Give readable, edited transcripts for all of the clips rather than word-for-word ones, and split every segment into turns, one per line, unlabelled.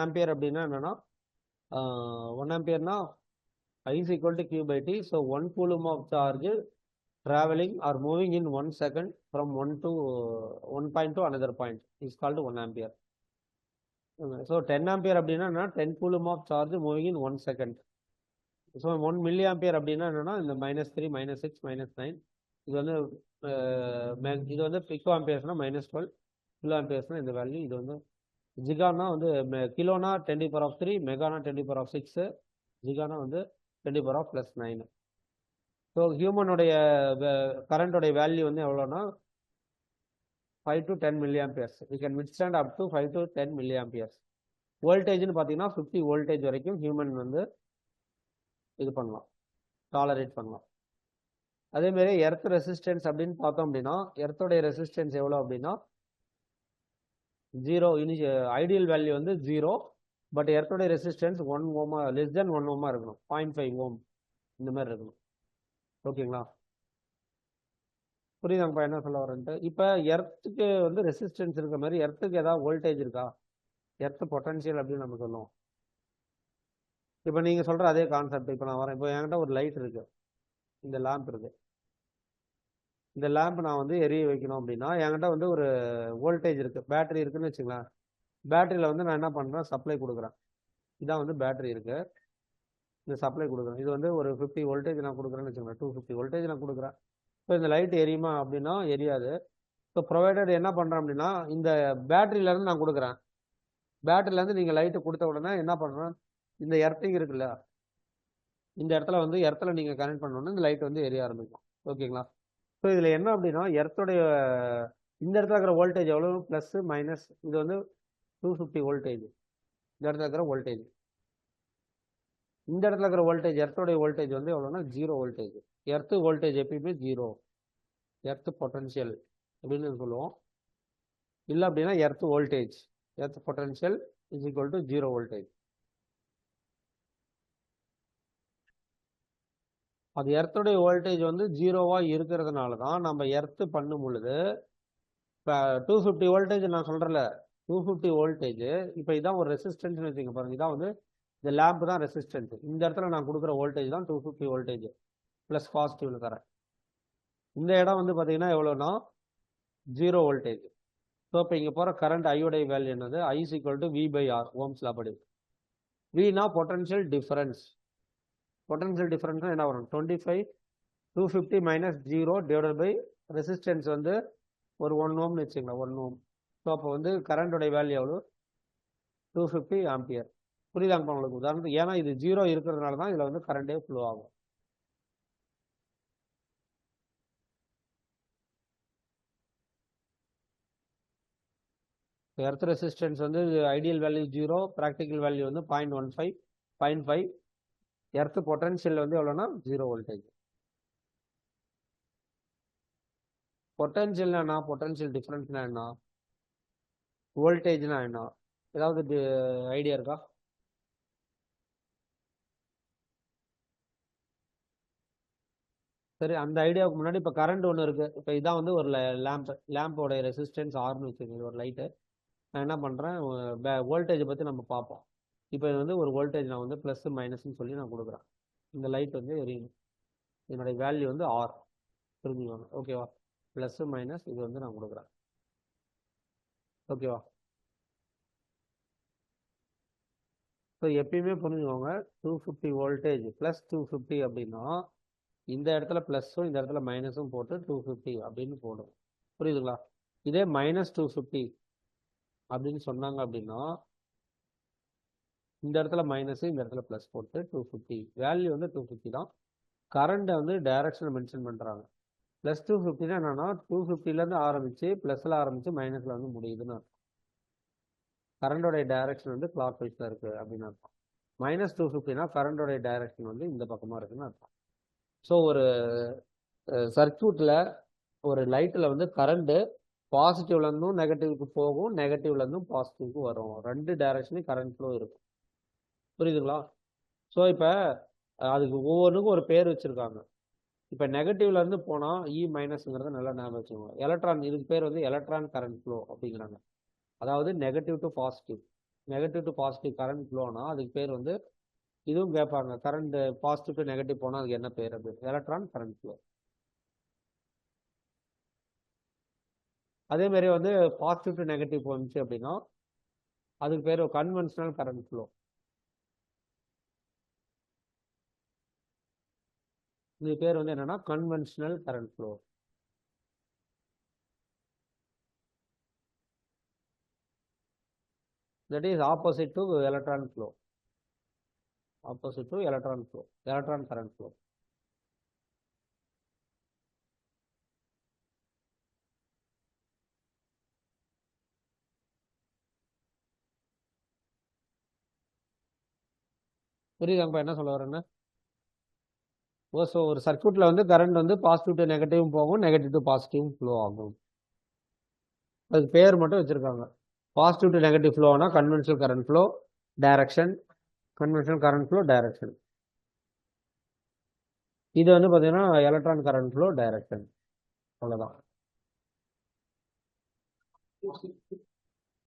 Ampere அப்படின்னா என்னன்னா 1 ஆம்பியர்னா I is equal to Q by T. So 1 coulomb of charge traveling or moving in 1 second from one point to another point is called 1 ampere. So 10 ampere அப்படின்னா 10 coulomb of charge moving in 1 second. So 1 milliampere அப்படின்னா என்னன்னா இந்த -3 -6 -9 இது வந்து இது வந்து pico ஆம்பியர்ஸ்னா -12 kilo ஆம்பியர்ஸ்னா இந்த value. இது வந்து ஜிகானா வந்து கிலோனா 10⁻³ மெகானா 10⁻6 ஜிகானா வந்து 10⁻+9. ஸோ ஹியூமனுடைய கரண்டோடைய வேல்யூ வந்து எவ்வளோனா 5 to 10 milliamperes. We can withstand up to 5 to 10 milliamperes. வோல்டேஜ்னு பார்த்தீங்கன்னா 50 வோல்டேஜ் வரைக்கும் ஹியூமன் வந்து இது பண்ணலாம், டாலரேட் பண்ணலாம். அதேமாரி எர்த் ரெசிஸ்டன்ஸ் அப்படின்னு பார்த்தோம் அப்படின்னா எர்த்தோடைய ரெசிஸ்டன்ஸ் எவ்வளோ அப்படின்னா 0. ஐடியல் வேல்யூ வந்து 0. பட் எர்த்தோடைய ரெசிஸ்டன்ஸ் 1 ஓமா லெஸ் தென் 1 ஓமா இருக்கணும், 0.5 ஓம் இந்த மாதிரி இருக்கணும். ஓகேங்களா? புரியுதாங்கப்பா என்ன சொல்ல வரேன்ட்டு? இப்போ எர்த்துக்கு வந்து ரெசிஸ்டன்ஸ் இருக்க மாதிரி எர்த்துக்கு ஏதாவது வோல்டேஜ் இருக்கா? எர்த் பொட்டன்ஷியல் அப்படின்னு நம்ம சொல்லுவோம். இப்போ நீங்கள் சொல்கிற அதே கான்செப்ட் இப்போ நான் வரேன். இப்போ என்கிட்ட ஒரு லைட் இருக்கு, இந்த லேம்ப் இருக்கு. இந்த லேம்ப் நான் வந்து எரிய வைக்கணும் அப்படின்னா என்கிட்ட வந்து ஒரு வோல்டேஜ் இருக்கு, பேட்டரி இருக்குன்னு வச்சுங்களேன். பேட்டரியில் வந்து நான் என்ன பண்ணுறேன், சப்ளை கொடுக்குறேன். இதான் வந்து பேட்டரி இருக்கு, இந்த சப்ளை கொடுக்குறேன். இது வந்து ஒரு 50 வோல்டேஜ் நான் கொடுக்குறேன்னு வச்சுக்கோங்களேன், 250 வோல்டேஜ் நான் கொடுக்குறேன். இப்போ இந்த லைட் எரியுமா அப்படின்னா எரியாது. இப்போ ப்ரொவைடர் என்ன பண்ணுறேன் அப்படின்னா இந்த பேட்டரியிலேருந்து நான் கொடுக்குறேன். பேட்டரியிலேருந்து நீங்கள் லைட்டு கொடுத்த உடனே என்ன பண்ணுறேன், இந்த எர்த்திங் இருக்குல்ல, இந்த இடத்துல வந்து எர்த்தில் நீங்கள் கனெக்ட் பண்ணோன்னா இந்த லைட் வந்து எரிய ஆரம்பிக்கும். ஓகேங்களா? ஸோ இதில் என்ன அப்படின்னா எர்த்தோடைய இந்த இடத்துல இருக்கிற வோல்டேஜ் எவ்வளோ, ப்ளஸ் மைனஸ். இது வந்து 250 வோல்டேஜ் இந்த இடத்துல இருக்கிற வோல்டேஜ். இந்த இடத்துல இருக்கிற வோல்டேஜ் எர்த்தோடைய வோல்டேஜ் வந்து எவ்வளோனா 0 வோல்டேஜ். எர்த்து வோல்டேஜ் எப்பயுமே 0, எர்த் பொட்டன்ஷியல் அப்படின்னு சொல்லுவோம். இல்லை அப்படின்னா earth voltage, earth potential is equal to 0 voltage. அது எர்த்துடைய வோல்டேஜ் வந்து 0வா இருக்கிறதுனால தான் நம்ம எர்த்து பண்ணும் பொழுது இப்போ 250 வோல்டேஜ் நான் சொல்கிறேன்ல, 250 வோல்டேஜ். இப்போ இதான் ஒரு ரெசிஸ்டன்ஸ்னு வச்சுங்க பாருங்க, இதான் வந்து இந்த லேம்ப் தான் ரெசிஸ்டன்ஸ். இந்த இடத்துல நான் கொடுக்குற வோல்டேஜ் தான் 250 வோல்டேஜ் ப்ளஸ் பாசிட்டிவ்ல தரேன். இந்த இடம் வந்து பார்த்தீங்கன்னா எவ்வளோனா 0 வோல்டேஜ். ஸோ இப்போ இங்கே போகிற கரண்ட் ஐயோடைய வேல்யூ என்னது, I is equal to V/R, Ohm's law படி. Vனா பொட்டன்ஷியல் டிஃபரன்ஸ். பொட்டன்ஷியல் டிஃபரன்ஸ் என்ன வரும், 25 250 மைனஸ் 0 டிவைடட் பை ரெசிஸ்டன்ஸ் வந்து ஒரு 1 ஓம்னு வச்சுக்கலாம், 1 ஓம். ஸோ அப்போ வந்து கரண்டோடைய வேல்யூ எவ்வளோ, 250 ஆம்பியர். புரியுதாங்க உங்களுக்கு உதாரணத்துக்கு? ஏன்னா இது 0 இருக்கிறதுனால தான் இதில் வந்து கரண்டே ஃப்ளோ ஆகும். எர்த் ரெசிஸ்டன்ஸ் வந்து ஐடியல் வேல்யூ 0, ப்ராக்டிக்கல் வேல்யூ வந்து 0.15 0.5. எர்த் பொட்டன்ஷியல் வந்து எவ்வளோனா 0 வோல்டேஜ். பொட்டன்ஷியல்னா என்ன, பொட்டன்ஷியல் டிஃபரன்ஸ்னா என்ன, வோல்டேஜ்னா என்ன, ஏதாவது ஐடியா இருக்கா? சரி, அந்த ஐடியாவுக்கு முன்னாடி இப்போ கரண்ட் ஒன்று இருக்குது. இப்போ இதான் வந்து ஒரு லேம்போடைய ரெசிஸ்டன்ஸ் ஆர்னு வச்சுக்கோங்க, ஒரு லைட்டு. நான் என்ன பண்ணுறேன், வோல்டேஜை பற்றி நம்ம பார்ப்போம். இப்போ இது வந்து ஒரு வோல்டேஜ் நான் வந்து ப்ளஸ் மைனஸ்ன்னு சொல்லி நான் கொடுக்குறேன். இந்த லைட் வந்து எரியும், என்னுடைய வேல்யூ வந்து R. புரிஞ்சுக்கோங்க, ஓகேவா? ப்ளஸ் மைனஸ் இது வந்து நான் கொடுக்குறேன், ஓகேவா? ஸோ எப்பயுமே புரிஞ்சுக்கோங்க, 250 வோல்டேஜ் ப்ளஸ் 250 அப்படின்னா இந்த இடத்துல ப்ளஸ்ஸும் இந்த இடத்துல மைனஸும் போட்டு 250 அப்படின்னு போடும். புரியுதுங்களா? இதே -250 அப்படின்னு சொன்னாங்க அப்படின்னா இந்த இடத்துல மைனஸ் இந்த இடத்துல ப்ளஸ் போட்டு 250, வேல்யூ வந்து 250 தான். கரண்ட்டை வந்து டைரக்ஷனை மென்ஷன் பண்ணுறாங்க. ப்ளஸ் 250னா என்னன்னா 250லேருந்து ஆரம்பித்து ப்ளஸில் ஆரம்பித்து மைனஸில் வந்து முடியுதுன்னு அர்த்தம். கரண்டோடைய டைரக்ஷன் வந்து கிளாக் வைஸில் இருக்குது அப்படின்னு அர்த்தம். -250னா கரண்டோடைய டைரக்ஷன் வந்து இந்த பக்கமாக இருக்குன்னு அர்த்தம். ஸோ ஒரு சர்க்யூட்டில் ஒரு லைட்டில் வந்து கரண்ட்டு பாசிட்டிவ்லேருந்தும் நெகட்டிவ்க்கு போகும், நெகட்டிவ்லேருந்தும் பாசிட்டிவ்க்கு வரும். 2 டைரக்ஷனையும் கரண்ட் ஃப்ளோ இருக்கும். புரியுதுங்களா? ஸோ இப்போ அதுக்கு ஒவ்வொன்றுக்கும் ஒரு பேர் வச்சுருக்காங்க. இப்போ நெகட்டிவ்லேருந்து போனால் இ மைனஸ்ங்கிறத நல்லா ஞாபகம் வச்சுக்கோங்க. எலக்ட்ரான், இதுக்கு பேர் வந்து எலக்ட்ரான் கரண்ட் ஃப்ளோ அப்படிங்கிறாங்க. அதாவது negative to positive. Negative to positive current ஃப்ளோனா அதுக்கு பேர் வந்து இதுவும் கேட்பாங்க. கரண்ட் பாசிட்டிவ் டு நெகட்டிவ் போனால் அதுக்கு என்ன பேர்? அது எலக்ட்ரான் கரண்ட் ஃப்ளோ. அதே மாதிரி வந்து பாசிட்டிவ் டு நெகட்டிவ் போனுச்சு அப்படின்னா அதுக்கு பேர் கன்வென்ஷனல் கரண்ட் ஃப்ளோ. இது பேர் வந்து என்னன்னா conventional current flow. That is opposite to electron flow. Opposite to electron flow, electron current flow. புரியுதாங்கப்பா என்ன சொல்ல வரேன்னு? ஸோ ஒரு சர்க்யூட்ல வந்து கரண்ட் வந்து பாசிட்டிவ் டு நெகட்டிவும் போகும், நெகட்டிவ் டு பாசிட்டிவும் ஃப்ளோ ஆகும். அதுக்கு பேர் மட்டும் வச்சிருக்காங்க. பாசிட்டிவ் டு நெகட்டிவ் ஃப்ளோனா conventional current flow direction, conventional current flow direction. இது வந்து பார்த்தீங்கன்னா எலக்ட்ரான் கரண்ட் ஃப்ளோ டைரக்ஷன். அவ்வளோதான்.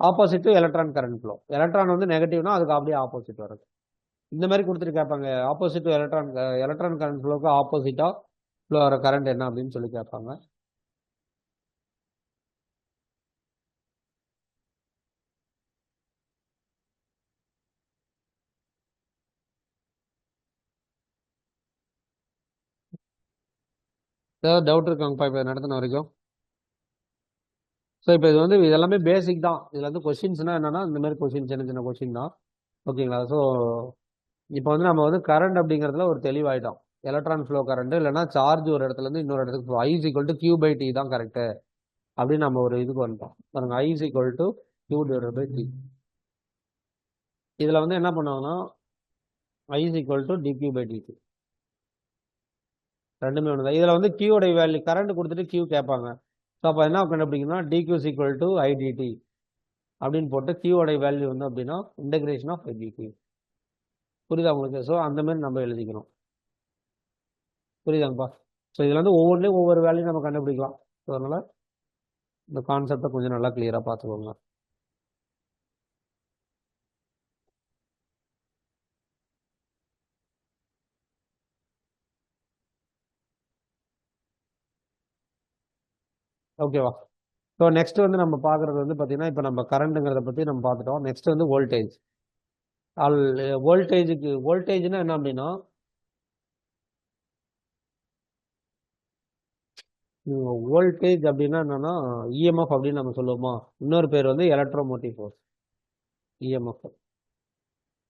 Opposite to electron current flow. Electron வந்து நெகட்டிவ்னா அதுக்கு அப்படியே ஆப்போசிட் வருது. இந்த மாதிரி கொடுத்துட்டு கேட்பாங்க opposite to electron, electron current ஃப்ளோக்கு ஆப்போசிட்டா ஃப்ளோ வர கரண்ட் என்ன அப்படின்னு சொல்லி கேட்பாங்க. ஏதாவது டவுட் இருக்காங்கப்பா இப்போ நடத்தின வரைக்கும்? ஸோ இப்போ இது வந்து இதெல்லாமே பேசிக் தான். இதில் வந்து கொஸ்டின்ஸ்னா என்னன்னா இந்த மாதிரி கொஸ்டின், சின்ன சின்ன கொஸ்டின் தான். ஓகேங்களா? ஸோ இப்போ வந்து நம்ம வந்து கரண்ட் அப்படிங்கிறதுல ஒரு தெளிவாயிட்டோம். எலக்ட்ரான் ஃப்ளோ கரண்ட் இல்லைன்னா சார்ஜ் ஒரு இடத்துல இருந்து இன்னொரு இடத்துக்கு I is equal to Q by T தான் கரெக்டு அப்படின்னு நம்ம ஒரு இதுக்கு வந்துட்டோம் பாருங்க. I is equal to Q divide by T. இதில் வந்து என்ன பண்ணுவாங்கன்னா I is equal to dQ by dT. ரெண்டுமே ஒன்று தான். இதில் வந்து கியூட வேல்யூ கரண்ட் கொடுத்துட்டு கியூ கேட்பாங்க. ஸோ அப்போ என்ன கண்டுபிடிக்கணும்னா dQ is equal to I dT அப்படின்னு போட்டு கியூட வேல்யூ வந்து அப்படின்னா இன்டகிரேஷன் ஆஃப் ஐடிடி. புரியுதா உங்களுக்கு? ஸோ அந்த மாதிரி நம்ம எழுதிக்கணும். புரியுதாங்கப்பா? ஸோ இதில் வந்து ஒவ்வொன்றிலையும் ஒவ்வொரு வேல்யூ நம்ம கண்டுபிடிக்கலாம். ஸோ அதனால் இந்த கான்செப்டை கொஞ்சம் நல்லா கிளியராக பார்த்துக்கோங்க. ஓகேவா? ஸோ நெக்ஸ்ட் வந்து நம்ம பார்க்குறது வந்து பார்த்தீங்கன்னா இப்போ நம்ம கரண்ட்டுங்கிறத பற்றி நம்ம பார்த்துட்டோம். நெக்ஸ்ட் வந்து வோல்டேஜ். வோல்டேஜ்னா என்ன அப்படின்னா வோல்டேஜ் அப்படின்னா என்னன்னா இஎம்எஃப் அப்படின்னு நம்ம சொல்லுவோமா? இன்னொரு பேர் வந்து எலக்ட்ரோமோட்டிவ் ஃபோர்ஸ், இஎம்எஃப்.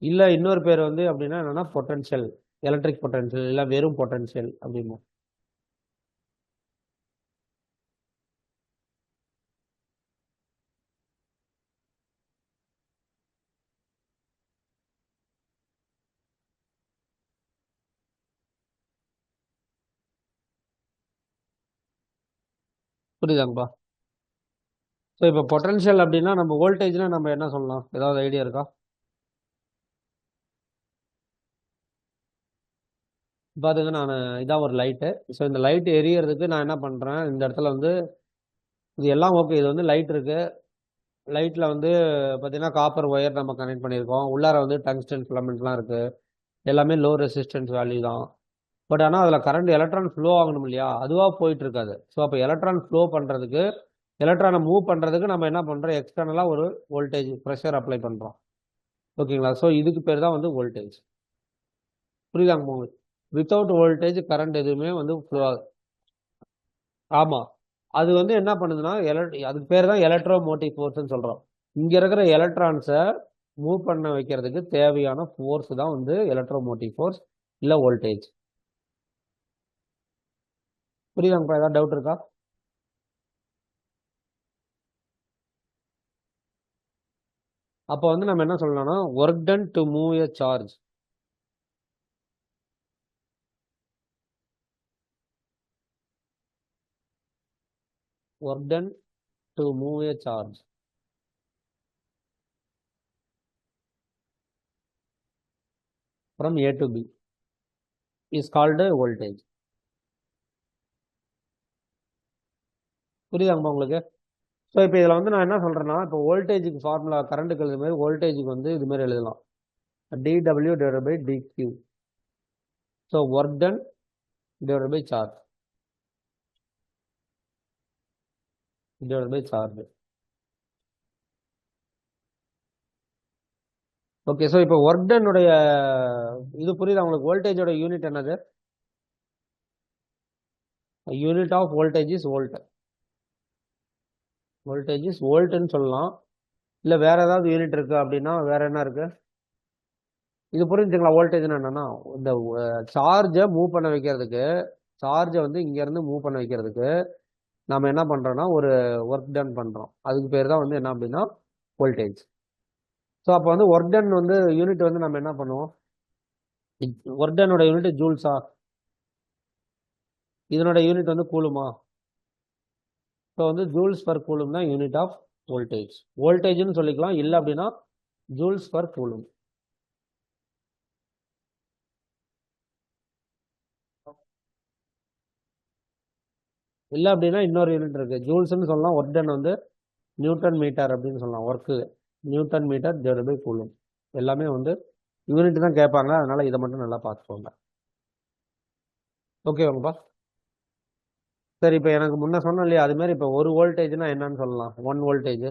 இல்லை இன்னொரு பேர் வந்து அப்படின்னா என்னன்னா பொட்டன்ஷியல், எலக்ட்ரிக் பொட்டன்ஷியல், இல்லை வெறும் பொட்டன்ஷியல் அப்படிமா. புரியுதாங்கப்பா? ஸோ இப்போ பொட்டன்ஷியல் அப்படின்னா நம்ம வோல்டேஜ்னா நம்ம என்ன சொல்லலாம்? ஏதாவது ஐடியா இருக்கா? பாருங்க, நான் இதான் ஒரு லைட்டு. ஸோ இந்த லைட் எரியறதுக்கு நான் என்ன பண்ணுறேன், இந்த இடத்துல வந்து இது எல்லாம் ஓகே. இது வந்து லைட் இருக்கு. லைட்டில் வந்து பார்த்தீங்கன்னா காப்பர் ஒயர் நம்ம கனெக்ட் பண்ணியிருக்கோம். உள்ளார வந்து டங்ஸ்டன் ஃபிலமெண்ட்லாம் இருக்குது. எல்லாமே லோ ரெசிஸ்டன்ஸ் வேல்யூ தான். பட் ஆனால் அதில் கரண்ட் எலக்ட்ரான் ஃப்ளோ ஆகணும் இல்லையா? அதுவாக போயிட்டு இருக்காது. ஸோ அப்போ எலக்ட்ரான் ஃப்ளோ பண்ணுறதுக்கு, எலக்ட்ரானை மூவ் பண்ணுறதுக்கு நம்ம என்ன பண்ணுறோம், எக்ஸ்டர்னலாக ஒரு வோல்டேஜ் ப்ரெஷர் அப்ளை பண்ணுறோம். ஓகேங்களா? ஸோ இதுக்கு பேர் தான் வந்து வோல்டேஜ். புரியுதாங்க உங்களுக்கு? வித்தவுட் வோல்டேஜ் கரண்ட் எதுவுமே வந்து ஃப்ளோ ஆகுது. ஆமாம். அது வந்து என்ன பண்ணுதுன்னா அதுக்கு பேர் தான் எலக்ட்ரோ மோட்டிவ் ஃபோர்ஸ்ன்னு சொல்கிறோம். இங்கே இருக்கிற எலக்ட்ரான்ஸை மூவ் பண்ண வைக்கிறதுக்கு தேவையான ஃபோர்ஸ் தான் வந்து எலக்ட்ரோ மோட்டிவ் ஃபோர்ஸ் இல்லை வோல்டேஜ். புரியுதாங்கப்பா? ஏதாவது டவுட் இருக்கா? அப்போ வந்து நம்ம என்ன சொல்லலாம்னா work done to move a charge. Work done to move a charge from A to B is called voltage. புரியுதாங்கப்பா உங்களுக்கு? ஸோ இப்போ இதில் வந்து நான் என்ன சொல்கிறேன்னா, இப்போ வோல்டேஜுக்கு ஃபார்முலா கரண்ட்டுக்கு எழுதுற மாதிரி வோல்டேஜுக்கு வந்து இது மாதிரி எழுதலாம், dW divided by dq. So work done divided by charge divided by charge. Okay, so இப்போ ஒர்க் டன்னுடைய இது புரியுதா உங்களுக்கு? வோல்டேஜோட யூனிட் என்னது? Unit of voltage is volt. Voltage is வோல்ட்னு சொல்லலாம். இல்லை வேற ஏதாவது யூனிட் இருக்கு அப்படின்னா வேற என்ன இருக்கு? இது புரிஞ்சுங்களா? வோல்டேஜ்னா என்னன்னா, இந்த சார்ஜை மூவ் பண்ண வைக்கிறதுக்கு, சார்ஜை வந்து இங்கேருந்து மூவ் பண்ண வைக்கிறதுக்கு நம்ம என்ன பண்ணுறோன்னா ஒரு ஒர்க் டன் பண்ணுறோம். அதுக்கு பேர் தான் வந்து என்ன அப்படின்னா வோல்டேஜ். ஸோ அப்போ வந்து ஒர்க் டன் வந்து யூனிட் வந்து நம்ம என்ன பண்ணுவோம்? ஒர்க் டனோட யூனிட் ஜூல்ஸா? இதனோட யூனிட் வந்து கூலுமா? ஸோ வந்து ஜூல்ஸ் பர் கூலும் தான் யூனிட் ஆஃப் வோல்டேஜ். வோல்டேஜ்னு சொல்லிக்கலாம், இல்லை அப்படின்னா ஜூல்ஸ் பர் கூலும். இல்லை அப்படின்னா இன்னொரு யூனிட் இருக்கு, ஜூல்ஸ்ன்னு சொல்லலாம். ஒர்க் டன் வந்து நியூட்டன் மீட்டர் அப்படின்னு சொல்லலாம். Work newton metre divided by coulomb. எல்லாமே வந்து யூனிட் தான் கேட்பாங்க, அதனால இதை மட்டும் நல்லா பார்த்துக்கோங்க. ஓகேவாங்கப்பா? சரி, இப்போ எனக்கு முன்ன சொன்னோம் இல்லையா, அது மாதிரி இப்போ ஒரு வோல்டேஜ்னா என்னன்னு சொல்லலாம். ஒன் வோல்டேஜ்,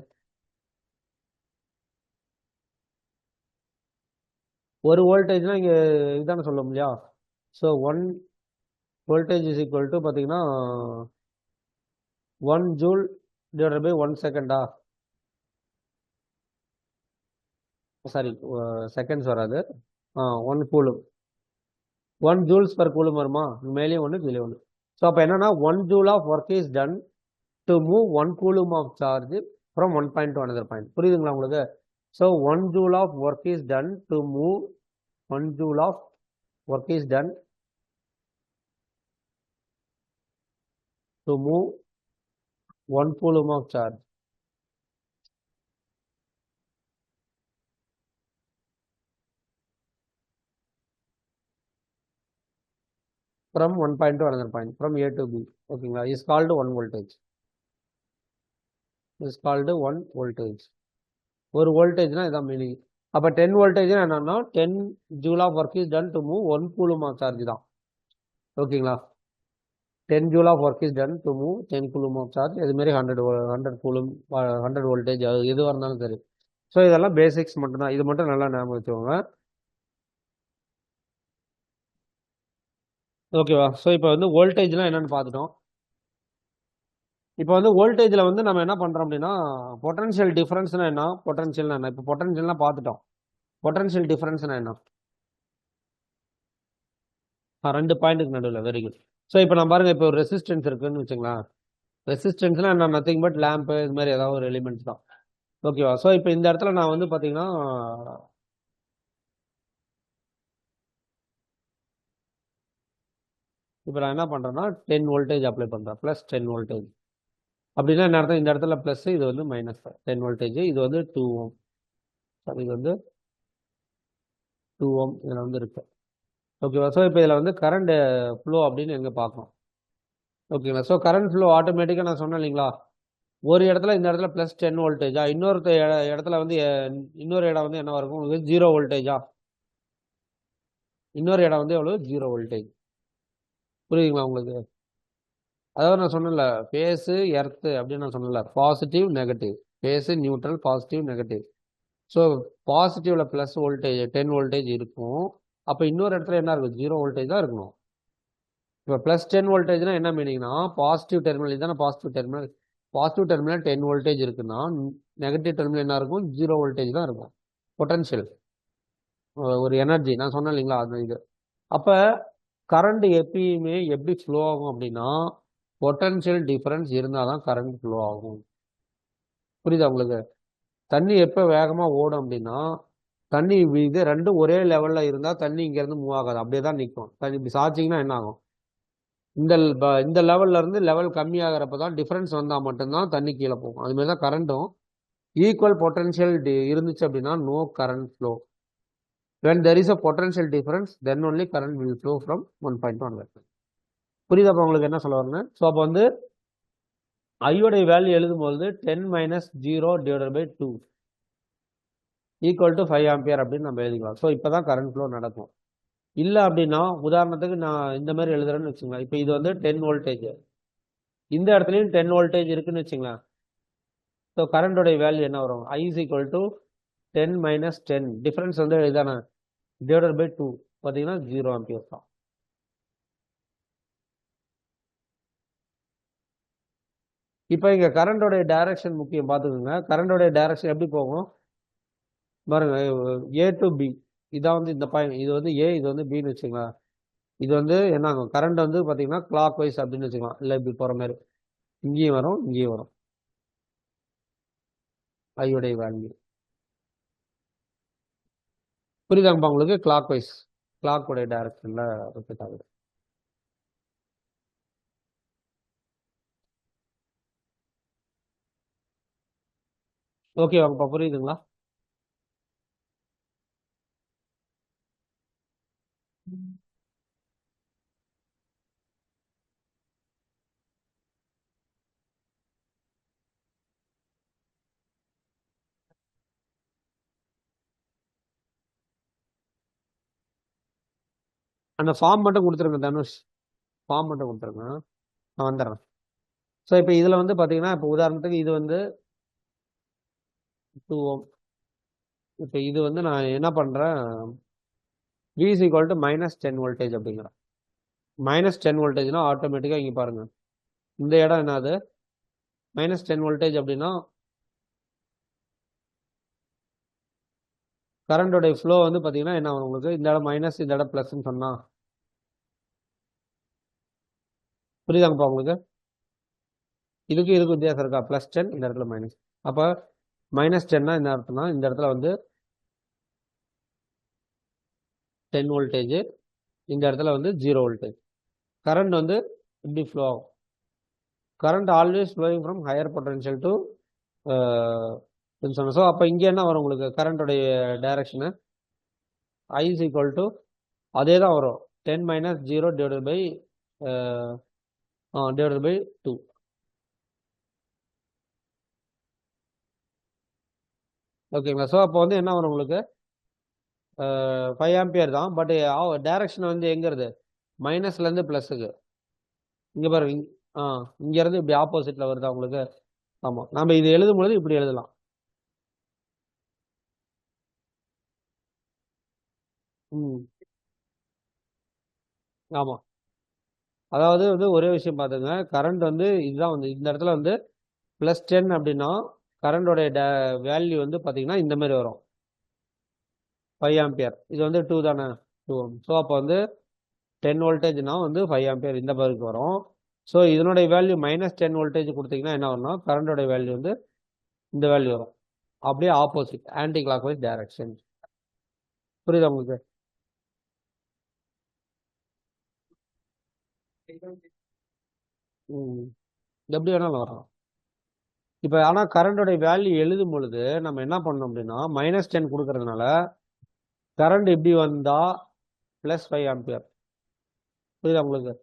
ஒரு வோல்டேஜ்னா இங்கே இதுதானே சொல்ல முடியா? So one voltage is equal to பார்த்தீங்கன்னா 1 ஜூல் டிவைடட் பை 1 செகண்டா? சாரி, செகண்ட்ஸ் வராது, 1 கூலும். 1 ஜூல்ஸ் பர் கூலும் வருமா? மேலேயும் ஒன்று கீழே ஒன்று. ஸோ அப்போ என்னன்னா 1 joule of work is done to move 1 coulomb of charge from one point to another point. புரியுதுங்களா உங்களுக்கு? So 1 joule of work is done to move 1 joule of work is done to move 1 coulomb of charge from one point to another point, from A to B. ஓகேங்களா? Is called one voltage. Is called one voltage. ஒரு வோல்டேஜ்னா இதான் meaning. அப்போ 10 வோல்டேஜ்னா என்னன்னா 10 joule of work is done to move 1 coulomb of charge தான். ஓகேங்களா? 10 joule of work is done to move 10 coulomb of charge. இதுமாரி 100 கூலும் 100 வோல்டேஜ் எதுவாக இருந்தாலும் சரி. ஸோ இதெல்லாம் பேசிக்ஸ் மட்டும்தான், இது மட்டும் நல்லா ஞாபகம் வச்சுக்கோங்க. ஓகேவா? ஸோ இப்போ வந்து வோல்டேஜ்லாம் என்னன்னு பார்த்துட்டோம். இப்போ வந்து வோல்டேஜில் வந்து நம்ம என்ன பண்ணுறோம் அப்படின்னா, பொட்டன்ஷியல் டிஃபரன்ஸ்னா என்ன, பொட்டன்ஷியல்னா என்ன? இப்போ பொட்டன்ஷியல்னா பார்த்துட்டோம். பொட்டன்ஷியல் டிஃபரன்ஸ்னா என்ன? ரெண்டு பாயிண்ட்டுக்கு நடுவில். Very good. ஸோ இப்போ நான் பாருங்க, இப்போ ஒரு ரெசிஸ்டன்ஸ் இருக்குன்னு வச்சுங்களேன். ரெசிஸ்டன்ஸ்னா என்ன? நத்திங் பட் லேம்பு இது மாதிரி ஏதாவது ஒரு எலிமெண்ட்ஸ் தான். ஓகேவா? ஸோ இப்போ இந்த இடத்துல நான் வந்து பார்த்தீங்கன்னா இப்போ நான் என்ன பண்ணுறேன்னா 10 வோல்டேஜ் அப்ளை பண்ணுறேன், ப்ளஸ் 10 வோல்டேஜ். அப்படின்னா என்ன அர்த்தம்? இந்த இடத்துல ப்ளஸ், இது வந்து மைனஸ் 10 வோல்டேஜ். இது வந்து 2 ஓம். இது வந்து 2 ஓம் இதில் வந்து இருக்கு. ஓகேவா? ஸோ இப்போ இதில் வந்து கரண்ட் ஃப்ளோ அப்படின்னு எங்கே பார்க்கணும். ஓகேங்களா? ஸோ கரண்ட் ஃப்ளோ ஆட்டோமேட்டிக்காக நான் சொன்னேன் இல்லைங்களா, ஒரு இடத்துல இந்த இடத்துல ப்ளஸ் 10 வோல்டேஜா, இன்னொரு இடத்துல வந்து இன்னொரு இடம் வந்து என்ன இருக்கும் உங்களுக்கு? 0 வோல்டேஜா. இன்னொரு இடம் வந்து எவ்வளோ? 0 வோல்டேஜ். புரியுதுங்களா உங்களுக்கு? அதாவது நான் சொன்னல, ஃபேஸு எர்த்து அப்படின்னு நான் சொன்னல, positive negative, phase neutral, positive negative. So பாசிட்டிவ்ல ப்ளஸ் வோல்டேஜ் 10 வோல்டேஜ் இருக்கும். அப்போ இன்னொரு இடத்துல என்ன இருக்கும்? 0 வோல்டேஜ் தான் இருக்கணும். இப்போ ப்ளஸ் 10 வோல்டேஜ்னா என்ன மீனிங்னா, பாசிட்டிவ் டெர்மினல் இதுதானே positive terminal. Positive terminal 10 voltage இருக்குன்னா நெகட்டிவ் டெர்மினல் என்ன இருக்கும்? 0 வோல்டேஜ் தான் இருக்கும். பொட்டன்ஷியல் ஒரு எனர்ஜி நான் சொன்னேன் இல்லைங்களா, அது இது. அப்போ கரண்ட் எப்பயுமே எப்படி ஃப்ளோ ஆகும் அப்படின்னா, பொட்டன்ஷியல் டிஃபரன்ஸ் இருந்தால் தான் கரண்ட் ஃப்ளோ ஆகும். புரியுதா உங்களுக்கு? தண்ணி எப்போ வேகமாக ஓடும் அப்படின்னா, தண்ணி இது ரெண்டும் ஒரே லெவலில் இருந்தால் தண்ணி இங்கேருந்து மூவ் ஆகாது, அப்படியே தான் நிற்கும். தண்ணி இப்படி சாய்ச்சிங்கன்னா என்ன ஆகும்? இந்த லெவல்ல இருந்து லெவல் கம்மியாகிறப்ப தான் டிஃபரன்ஸ் வந்தால் மட்டும்தான் தண்ணி கீழே போகும். அதுமாரி தான் கரண்ட்டும். ஈக்குவல் பொட்டன்ஷியல் இருந்துச்சு அப்படின்னா no current flow. when there is a potential difference then only current will flow from one point to another. புரியுதாப்பா உங்களுக்கு என்ன சொல்ல வரேன்னு? ஸோ அப்போ வந்து ஐயோடைய வேல்யூ எழுதும்போது 10 minus 0 divided by 2 equal to 5 ampere அப்படின்னு நம்ம எழுதிக்கலாம். ஸோ இப்போ தான் கரண்ட் ஃப்ளோ நடக்கும். இல்லை அப்படின்னா உதாரணத்துக்கு நான் இந்த மாதிரி எழுதுறேன்னு வச்சுங்களேன். இப்போ இது வந்து 10 வோல்டேஜ், இந்த இடத்துலையும் 10 வோல்டேஜ் இருக்குன்னு வச்சுங்களேன். ஸோ கரண்டோடைய வேல்யூ என்ன வரும்? I is equal to 10 minus 10, difference வந்து இதான டிவைடட் பை 2 பார்த்தீங்கன்னா 0 ஆம்பியர் தான். இப்போ இங்கே கரண்டோடைய டைரக்ஷன் முக்கியம் பார்த்துக்கோங்க. கரண்டோடைய டைரக்ஷன் எப்படி போகும் பாருங்க, A டு பி, இதான் வந்து இந்த பாயிண்ட், இது வந்து ஏ, இது வந்து பின்னு வச்சுக்கலாம். இது வந்து என்ன ஆகும், கரண்ட் வந்து பார்த்தீங்கன்னா கிளாக் வைஸ் அப்படின்னு வச்சுக்கலாம். இல்லை இப்படி போகிற மாதிரி இங்கேயும் வரும் இங்கேயும் வரும் ஐயோடைய வேல்யூ. புரியுதாங்கப்பா உங்களுக்கு? கிளாக் வைஸ், கிளாக் உடைய டைரக்ஷன்ல ரிப்பீட் ஆகுது. ஓகே வாங்கப்பா, புரியுதுங்களா? அந்த ஃபார்ம் மட்டும் கொடுத்துருங்க தனுஷ், ஃபார்ம் மட்டும் கொடுத்துருங்க, நான் வந்துடுறேன். ஸோ இப்போ இதில் வந்து பார்த்தீங்கன்னா, இப்போ உதாரணத்துக்கு இது வந்து 2 ஓம். இப்போ இது வந்து நான் என்ன பண்ணுறேன், V is equal to minus 10 voltage அப்படிங்கிறேன். மைனஸ் 10 வோல்டேஜ்னா ஆட்டோமேட்டிக்காக இங்கே பாருங்க, இந்த இடம் என்னது மைனஸ் 10 வோல்டேஜ் அப்படின்னா கரண்டோடைய ஃப்ளோ வந்து பார்த்தீங்கன்னா என்ன வரும் உங்களுக்கு, இந்த இடம் மைனஸ் இந்த இடம் ப்ளஸ்ன்னு சொன்னால் புரியுதாங்கப்பா உங்களுக்கு? இதுக்கு வித்தியாசம் இருக்கா? ப்ளஸ் 10, இந்த இடத்துல மைனஸ். அப்போ மைனஸ் 10னா இந்த அர்த்தம்னா இந்த இடத்துல வந்து 10 வோல்டேஜ், இந்த இடத்துல வந்து 0 வோல்டேஜ். கரண்ட் வந்து இப்படி ஃப்ளோ ஆகும். Current always flowing from higher potential to சொன்னோம். ஸோ அப்போ இங்கே என்ன வரும் உங்களுக்கு, கரண்டோடைய direction I is equal to அதே தான் வரும், 10 மைனஸ் 0 டிவைடட் பை 2. ஓகேங்களா? ஸோ அப்போ வந்து என்ன வரும் உங்களுக்கு, 5 ஆம்பியர் தான். பட் டைரக்ஷன் வந்து எங்கிறது, மைனஸ்லேருந்து ப்ளஸுக்கு. இங்கே பாருங்க, இங்கேருந்து இப்படி ஆப்போசிட்டில் வருதா உங்களுக்கு? ஆமாம், நம்ம இது எழுதும் பொழுது இப்படி எழுதலாம். ஆமாம், அதாவது வந்து ஒரே விஷயம் பார்த்துங்க, கரண்ட் வந்து இதுதான் வந்து இந்த இடத்துல வந்து ப்ளஸ் 10 அப்படின்னா கரண்டோடைய வேல்யூ வந்து பார்த்தீங்கன்னா இந்த மாதிரி வரும், 5 ஆம்பியர். இது வந்து 2 தானே, 2. ஸோ அப்போ வந்து 10 வோல்டேஜ்னா வந்து 5 ஆம்பியர் இந்த பகுதிக்கு வரும். ஸோ இதனுடைய வேல்யூ மைனஸ் 10 வோல்டேஜ் கொடுத்தீங்கன்னா என்ன வரும்னா கரண்டோடைய வேல்யூ வந்து இந்த வேல்யூ வரும், அப்படியே opposite anticlockwise direction. புரியுதா உங்களுக்கு? எப்படி வேணாலும் வரும். இப்போ ஆனால் கரண்டோடைய வேல்யூ எழுதும் பொழுது நம்ம என்ன பண்ணோம் அப்படின்னா மைனஸ் 10 கொடுக்கறதுனால கரண்ட் இப்படி வந்தா ப்ளஸ் 5 ஆம்பியர். புரியுதா உங்களுக்கு?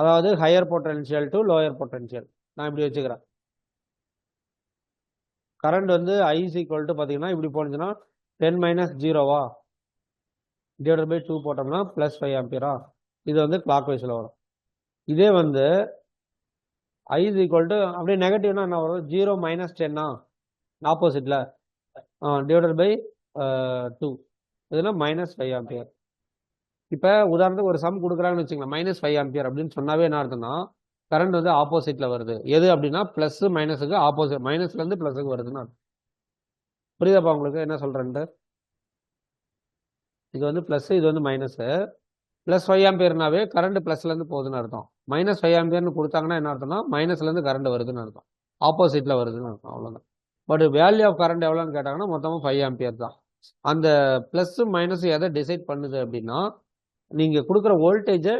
அதாவது higher potential to lower potential நான் இப்படி வச்சுக்கிறேன். கரண்ட் வந்து I is equal to பார்த்தீங்கன்னா இப்படி போனுச்சுன்னா 10 மைனஸ் 0வா டிவைடட் பை 2 போட்டோம்னா ப்ளஸ் 5 ஆம்பியரா. இது வந்து கிளாக் வைஸில் வரும். இதே வந்து I is equal to அப்படியே நெகட்டிவ்னா என்ன வரும், 0 மைனஸ் 10னா ஆப்போசிட்டில் டிவைடட் பை 2, இதுனா மைனஸ் 5 ஆம்பியர். இப்போ உதாரணத்துக்கு ஒரு சம் கொடுக்குறாங்கன்னு வச்சுங்களேன், மைனஸ் 5 ஆம்பியர் அப்படின்னு சொன்னாவே என்ன அர்த்தம்னா கரண்ட் வந்து ஆப்போசிட்டில் வருது. எது அப்படின்னா ப்ளஸ் மைனஸுக்கு ஆப்போசிட், மைனஸ்லேருந்து ப்ளஸுக்கு வருதுன்னு அர்த்தம். புரியுதாப்பா உங்களுக்கு என்ன சொல்கிறேன்ட்டு? இது வந்து ப்ளஸ், இது வந்து மைனஸு. ப்ளஸ் 5 ஆம்பியர்னாவே கரண்ட் ப்ளஸ்லேருந்து போகுதுன்னு அர்த்தம். மைனஸ் 5 ஆம்பியர்னு கொடுத்தாங்கன்னா என்ன அர்த்தம்னா மைனஸ்லேருந்து கரண்ட் வருதுன்னு அர்த்தம், ஆப்போசிட்டில் வருதுன்னு அர்த்தம், அவ்வளோதான். பட் வேல்யூ ஆஃப் கரண்ட் எவ்வளோன்னு கேட்டாங்கன்னா மொத்தமாக 5 ஆம்பியர் தான். அந்த ப்ளஸ் மைனஸ் எதை டிசைட் பண்ணுது அப்படின்னா நீங்கள் கொடுக்குற வோல்டேஜை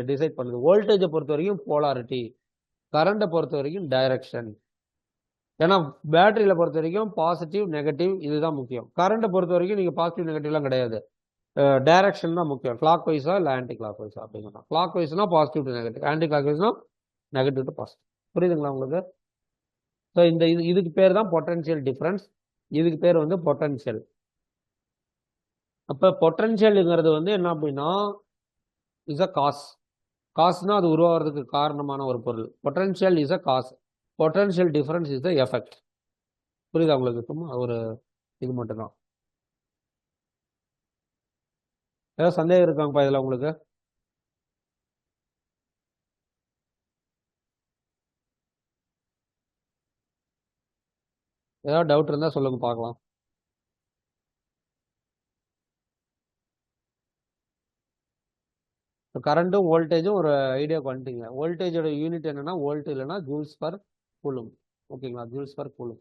டிசைட் பண்ணுது. வோல்டேஜை பொறுத்த வரைக்கும் போலாரிட்டி, கரண்ட்டை பொறுத்த வரைக்கும் டைரக்ஷன். ஏன்னா பேட்டரியில் பொறுத்த வரைக்கும் பாசிட்டிவ் நெகட்டிவ் இதுதான் முக்கியம். கரண்ட்டை பொறுத்த வரைக்கும் நீங்கள் பாசிட்டிவ் நெகட்டிவ்லாம் கிடையாது, டைரக்ஷன் தான் முக்கியம். கிளாக் வைஸா இல்லை ஆன்டி கிளாக் வைஸா அப்படிங்கிறோம். கிளாக் வைஸ்னா பாசிட்டிவ் டு நெகட்டிவ், ஆன்டி கிளாக் வைஸ்னா நெகட்டிவ் டு பாசிட்டிவ். புரியுதுங்களா உங்களுக்கு? ஸோ இதுக்கு பேர் தான் பொட்டன்ஷியல் டிஃபரன்ஸ். இதுக்கு பேர் வந்து பொட்டன்ஷியல். அப்போ பொட்டன்ஷியலுங்கிறது வந்து என்ன அப்படின்னா இஸ் அ காஸ். காசுனா அது உருவாகிறதுக்கு காரணமான ஒரு பொருள். Potential is a cos. Potential difference is the effect. புரியுதா உங்களுக்கு? சும்மா ஒரு இது மட்டும்தான். ஏதாவது சந்தேகம் இருக்காங்கப்பா இதில் உங்களுக்கு? ஏதாவது டவுட் இருந்தால் சொல்லுங்க பார்க்கலாம். இப்போ கரண்ட்டும் வோல்டேஜும் ஒரு ஐடியாவுக்கு வந்துட்டீங்க. வோல்டேஜோட யூனிட் என்னன்னா வோல்ட் இல்லைன்னா ஜூல்ஸ் பர் கூலும். ஓகேங்களா? Joules per coulomb.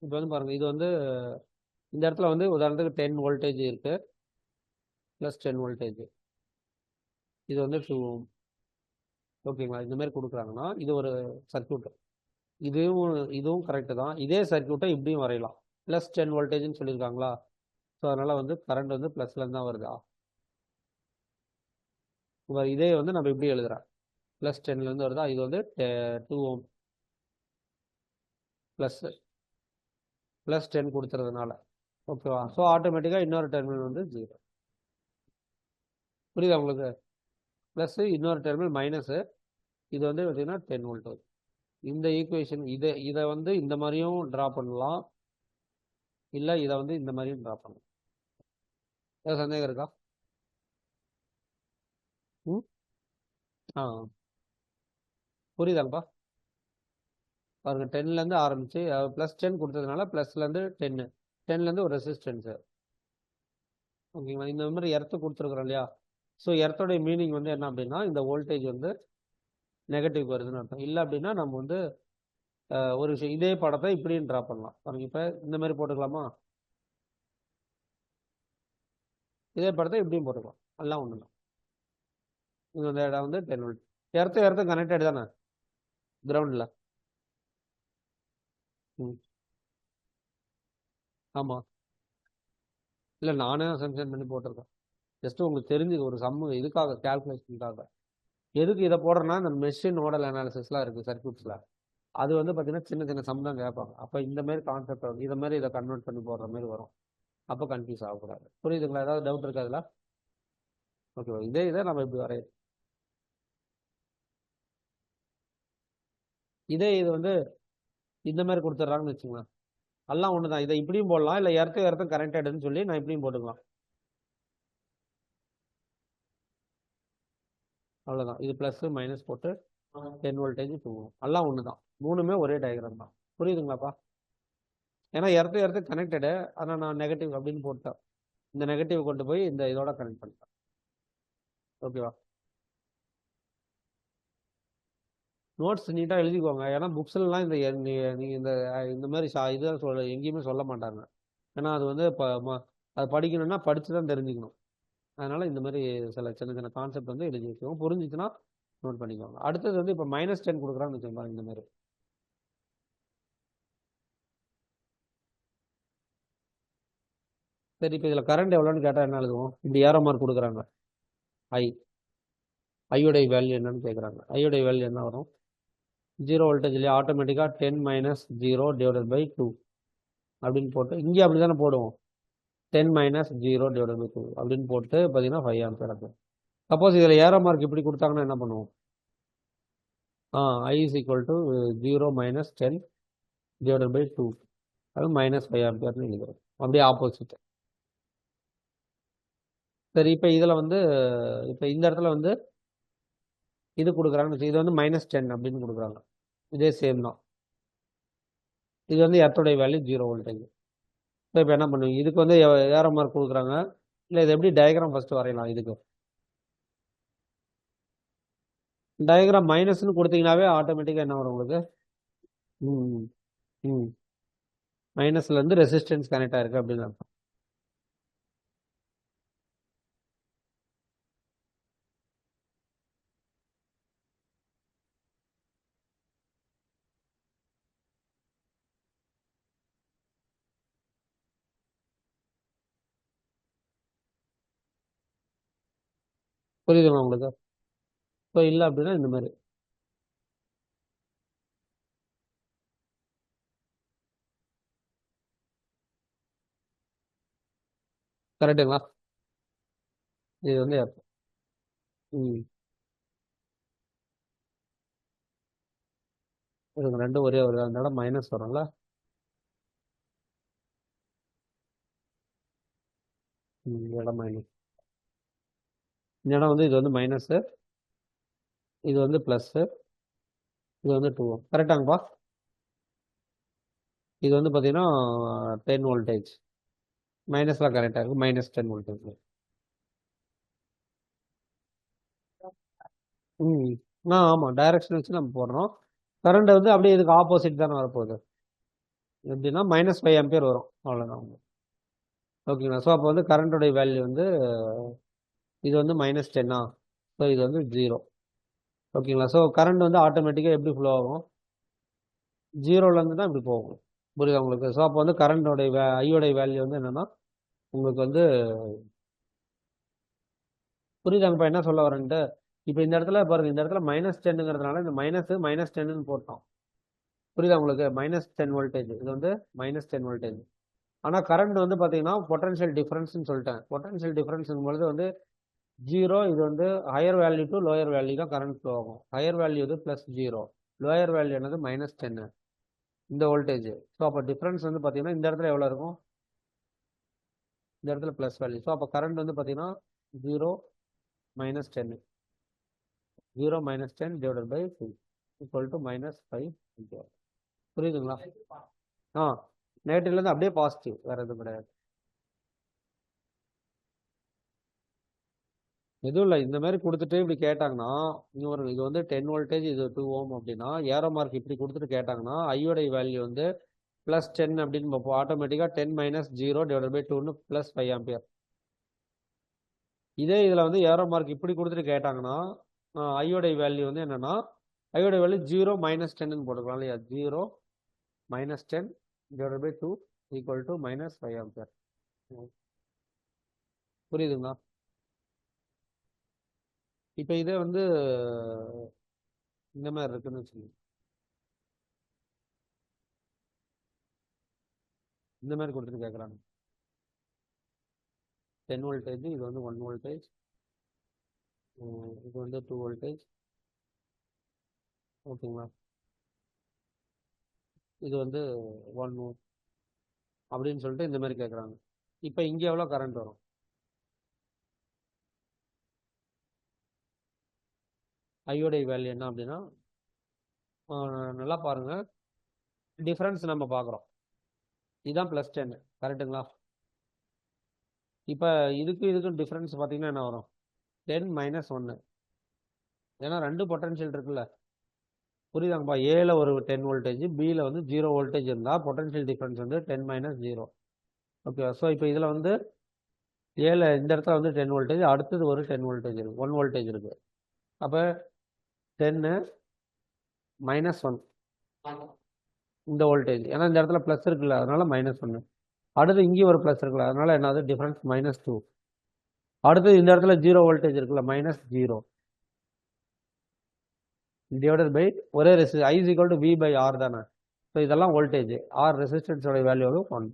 இப்போ வந்து பாருங்க, இது வந்து இந்த இடத்துல வந்து உதாரணத்துக்கு 10 வோல்டேஜ் இருக்கு, ப்ளஸ் 10 வோல்டேஜ். இது வந்து 2 ஓம். ஓகேங்களா? இந்த மாதிரி கொடுக்குறாங்கன்னா இது ஒரு சர்க்யூட். இதுவும் இதுவும் கரெக்டு தான். இதே சர்க்யூட்டை இப்படியும் வரையலாம். ப்ளஸ் 10 வோல்டேஜ்னு சொல்லியிருக்காங்களா? ஸோ அதனால் வந்து கரண்ட் வந்து ப்ளஸ்லேருந்து தான் வருதா. இதே வந்து நம்ம இப்படி எழுதுறோம். ப்ளஸ் 10லேருந்து வருதா. இது வந்து 2 ஓம் ப்ளஸ் ப்ளஸ் 10 கொடுத்துறதுனால. ஓகேவா? ஸோ ஆட்டோமேட்டிக்காக இன்னொரு டெர்மினல் வந்து 0. புரியுதா உங்களுக்கு? ப்ளஸ் இன்னொரு டெர்மினல் மைனஸு. இது வந்து பார்த்தீங்கன்னா 10 வோல்ட் வரும். இந்த ஈக்குவேஷன் இதை வந்து இந்த மாதிரியும் ட்ரா பண்ணலாம், இல்லை இதை வந்து இந்த மாதிரியும் ட்ரா பண்ணலாம். ஏதாவது சந்தேகம் இருக்கா? ம் ஆ புரியுதாங்கப்பா? பாருங்க, 10லேருந்து ஆரம்பிச்சு ப்ளஸ் 10 கொடுத்ததுனால ப்ளஸ்லேருந்து 10லேருந்து ஒரு ரெசிஸ்டன்ஸு. ஓகேங்களா? இந்த மாதிரி எர்த்து கொடுத்துருக்குறோம் இல்லையா? ஸோ எர்த்தோடைய மீனிங் வந்து என்ன அப்படின்னா இந்த வோல்டேஜ் வந்து நெகட்டிவ் வருதுன்னு அர்த்தம். இல்லை அப்படின்னா நம்ம வந்து ஒரு விஷயம் இதே படத்தை இப்படின்னு ட்ரா பண்ணலாம். பாருங்க, இப்போ இந்த மாதிரி போட்டுக்கலாமா? இதே படத்தை இப்படியும் போட்டுக்கலாம். எல்லாம் ஒன்று தான். இந்த இடம் வந்து 10 வோல்ட். எர்த்தும் கனெக்டட் தானே கிரவுண்டில்? ம் ஆமாம். இல்லை, நானே அசம்ஷன் பண்ணி போட்டிருக்கேன். ஜஸ்ட் உங்களுக்கு தெரிஞ்சு ஒரு இதுக்காக கேல்குலேஷனுக்காக. எதுக்கு இதை போடுறேன்னா இந்த மெஷின் நோடல் அனாலிசிஸ்லாம் இருக்குது சர்க்யூட்ஸில். அது வந்து பார்த்தீங்கன்னா சின்ன சின்ன சம் தான் கேட்பாங்க. அப்போ இந்த மாதிரி கான்செப்ட் வந்து இதை மாதிரி இதை கன்வெர்ட் பண்ணி போடுற மாதிரி வரும். அப்போ கன்ஃபியூஸ் ஆகக்கூடாது. புரியுதுங்களா? ஏதாவது டவுட் இருக்கா அதில்? ஓகேவா? இதை நம்ம இப்படி வரையும். இது வந்து இந்த மாதிரி கொடுத்துட்றாங்கன்னு வச்சுங்களேன். எல்லாம் ஒன்று தான். இதை இப்படியும் போடலாம், இல்லை எர்த்தும் கனெக்டடுன்னு சொல்லி நான் இப்படியும் போட்டுக்கலாம். அவ்வளோதான். இது ப்ளஸ் மைனஸ் போட்டு 10 வோல்டேஜ் 2 எல்லாம் ஒன்று தான். மூணுமே ஒரே டயக்ராம் தான். புரியுதுங்களாப்பா? ஏன்னா எர்த்து கனெக்டடு. ஆனால் நான் நெகட்டிவ் அப்படின்னு போட்டேன். இந்த நெகட்டிவ் கொண்டு போய் இந்த இதோட கனெக்ட் பண்ணிட்டேன். ஓகேவா? நோட்ஸ் நீட்டாக எழுதிக்கோங்க. ஏன்னா புக்ஸ்லாம் நீங்கள் இந்த மாதிரி இதுதான் எங்கேயுமே சொல்ல மாட்டாங்க. ஏன்னா அது வந்து அது படிக்கணும்னா படித்து தான் தெரிஞ்சுக்கணும். அதனால் இந்த மாதிரி சில சின்ன சின்ன கான்செப்ட் வந்து எழுதி வச்சுக்கோங்க. புரிஞ்சிச்சுன்னா நோட் பண்ணிக்கோங்க. அடுத்தது வந்து இப்போ -10 கொடுக்குறான்னு வச்சுக்கோங்க. இந்த மாதிரி சரி, இப்போ இதில் கரண்ட் எவ்வளோன்னு கேட்டால் என்ன எழுதுவோம்? இப்படி ஏரோ மார்க் கொடுக்குறாங்க. ஐ ஐயோடைய வேல்யூ என்னன்னு கேட்குறாங்க. ஐயோடைய வேல்யூ என்ன வரும்? 0 வோல்டேஜ்லேயே ஆட்டோமேட்டிக்காக 10 - 0 / 2 அப்படின்னு போட்டு இங்கே அப்படி தானே போடுவோம். 10 - 0 / 2 அப்படின்னு போட்டு பார்த்தீங்கன்னா 5 ஆம்பியர் இருக்கும். சப்போஸ் இதில் ஏரோ மார்க் இப்படி கொடுத்தாங்கன்னா என்ன பண்ணுவோம்? I is equal to 0 - 10 / 2 அது -5 ஆம்பியர்னு எழுதுறோம். அப்படியே ஆப்போசிட். சரி, இப்போ இதில் வந்து இப்போ இந்த இடத்துல வந்து இது கொடுக்குறாங்கன்னு இது வந்து -10 அப்படின்னு கொடுக்குறாங்க. இதே சேம் தான். இது வந்து எர்த்தோடைய வேல்யூ 0 வோல்டேஜ். ஸோ இப்போ என்ன பண்ணுவீங்க? இதுக்கு வந்து ஏரோ மார்க் கொடுக்குறாங்க. இல்லை, இது எப்படி டயக்ராம் ஃபஸ்ட்டு வரையலாம் இதுக்கு? டயக்ராம் மைனஸ்னு கொடுத்தீங்கன்னாவே ஆட்டோமேட்டிக்காக என்ன வரும் உங்களுக்கு? ம் ம் மைனஸ்லேருந்து ரெசிஸ்டன்ஸ் கனெக்ட் ஆயிருக்கு அப்படின்னு அர்த்தம். புரியுதுங்களா உங்களுக்கு? ஸோ இல்லை அப்படின்னா இந்த மாதிரி. கரெக்டுங்களா? இது வந்து ம் இதுங்க ரெண்டும் ஒரே ஒரு அந்த இடம் மைனஸ் வரும்ல. இந்த இடம் மைனஸ், இந்த இடம் வந்து இது வந்து மைனஸு, இது வந்து ப்ளஸ்ஸு, இது வந்து 2 கரெக்டாங்கப்பா? இது வந்து பார்த்தீங்கன்னா 10 வோல்டேஜ். மைனஸ்லாம் கரெக்டாக இருக்கும், -10 வோல்டேஜ். ம் ஆமாம், டைரக்ஷன் வச்சு நம்ம போடுறோம். கரண்ட் வந்து அப்படியே இதுக்கு ஆப்போசிட் தானே வரப்போகுது. எப்படின்னா -5 ஆம்பியர் வரும், அவ்வளோதான். ஓகேங்களா? ஸோ அப்போ வந்து கரண்ட்டோடைய வேல்யூ வந்து இது வந்து -10 ஸோ இது வந்து 0. ஓகேங்களா? ஸோ கரண்ட் வந்து ஆட்டோமேட்டிக்காக எப்படி ஃப்ளோ ஆகும்? 0லேருந்து தான் இப்படி போகும். புரியுதா உங்களுக்கு? ஸோ அப்போ வந்து கரண்டோடைய ஐயோடைய வேல்யூ வந்து என்னென்னா உங்களுக்கு வந்து புரியுதாங்கப்பா என்ன சொல்ல வரேன்ட்டு? இப்போ இந்த இடத்துல பாருங்கள், இந்த இடத்துல -10ங்கிறதுனால இந்த -10ன்னு போட்டோம். புரியுதா உங்களுக்கு? -10 வோல்டேஜ், இது வந்து -10 வோல்டேஜ். ஆனால் கரண்ட் வந்து பார்த்தீங்கன்னா பொட்டன்ஷியல் டிஃப்ரென்ஸ்னு சொல்லிட்டேன். பொட்டன்ஷியல் டிஃப்ரென்ஸுங்கும் பொழுது வந்து 0, இது வந்து higher value to lower value தான் கரண்ட் ஃப்ளோ ஆகும். ஹையர் வேல்யூ இது +0, லோயர் வேல்யூ என்னது -10 இந்த வோல்டேஜ். ஸோ அப்போ டிஃப்ரென்ஸ் வந்து பார்த்தீங்கன்னா இந்த இடத்துல எவ்வளோ இருக்கும்? இந்த இடத்துல ப்ளஸ் வேல்யூ. ஸோ அப்போ கரண்ட் வந்து பார்த்தீங்கன்னா 0 -10, 0 -10 டிவைடட் பை 2 ஈக்குவல் டு -5. புரியுதுங்களா? ஆ நெகட்டிவ்லேருந்து அப்படியே பாசிட்டிவ், வேறு எதுவும் கிடையாது. எதுவும் இல்லை, இந்த மாதிரி கொடுத்துட்டு இப்படி கேட்டாங்கன்னா இன்னொரு இது வந்து 10 வோல்டேஜ், இது 2 ஓம் அப்படின்னா ஏரோ மார்க் இப்படி கொடுத்துட்டு கேட்டாங்கன்னா ஐயோடைய வேல்யூ வந்து +10 அப்படின்னு பார்ப்போம். ஆட்டோமேட்டிக்காக 10 - 0 டிவைட் பை 2ன்னு +5 ஆம்பியர். இதே இதில் வந்து ஏரோ மார்க் இப்படி கொடுத்துட்டு கேட்டாங்கன்னா ஐயோடைய வேல்யூ வந்து என்னன்னா ஐயோடைய வேல்யூ 0 -10ன்னு போட்டுக்கலாம் இல்லையா? 0 -10 divide by 2 equal to -5 ampere. புரியுதுங்களா? இப்போ இதே வந்து இந்த மாதிரி இருக்குன்னு வச்சுக்கோங்க, இந்த மாதிரி கொடுத்துட்டு கேட்குறாங்க 10 வோல்டேஜ், இது வந்து 1 வோல்டேஜ், இது வந்து 2 வோல்டேஜ். ஓகேங்களா? இது வந்து 1 ஓம் அப்படின்னு சொல்லிட்டு இந்த மாதிரி கேட்குறாங்க. இப்போ இங்கே எவ்வளோ கரண்ட் வரும்? ஐயோடைய வேல்யூ என்ன அப்படின்னா நல்லா பாருங்கள், டிஃப்ரென்ஸ் நம்ம பார்க்குறோம். இதுதான் +10, கரெக்டுங்களா? இப்போ இதுக்கும் டிஃப்ரென்ஸ் பார்த்தீங்கன்னா என்ன வரும்? 10 - 1. ஏன்னா ரெண்டு பொட்டன்ஷியல் இருக்குல்ல. புரியுதாங்கப்பா? ஏல ஒரு 10 வோல்டேஜ், பியில் வந்து 0 வோல்டேஜ் இருந்தால் பொட்டன்ஷியல் டிஃப்ரென்ஸ் வந்து 10 - 0. ஓகே. ஸோ இப்போ இதில் வந்து ஏல இந்த இடத்துல வந்து 10 வோல்டேஜ், அடுத்தது ஒரு 10 வோல்டேஜ் இருக்குது, 1 வோல்டேஜ் இருக்குது. அப்போ 10 - 1 இந்த வோல்டேஜ், ஏன்னா இந்த இடத்துல ப்ளஸ் இருக்குல்ல, அதனால -1. அடுத்து இங்கேயும் ஒரு ப்ளஸ் இருக்குல்ல, அதனால என்னது டிஃப்ரென்ஸ் -2. அடுத்து இந்த இடத்துல 0 வோல்டேஜ் இருக்குல்ல, -0 டிவைடட் பை ஒரே ஐ இஸ் ஈக்குவல் டு V/R தானே. ஸோ இதெல்லாம் வோல்டேஜ், ஆர் ரெசிஸ்டன்ஸோட வேல்யூ வந்து 1.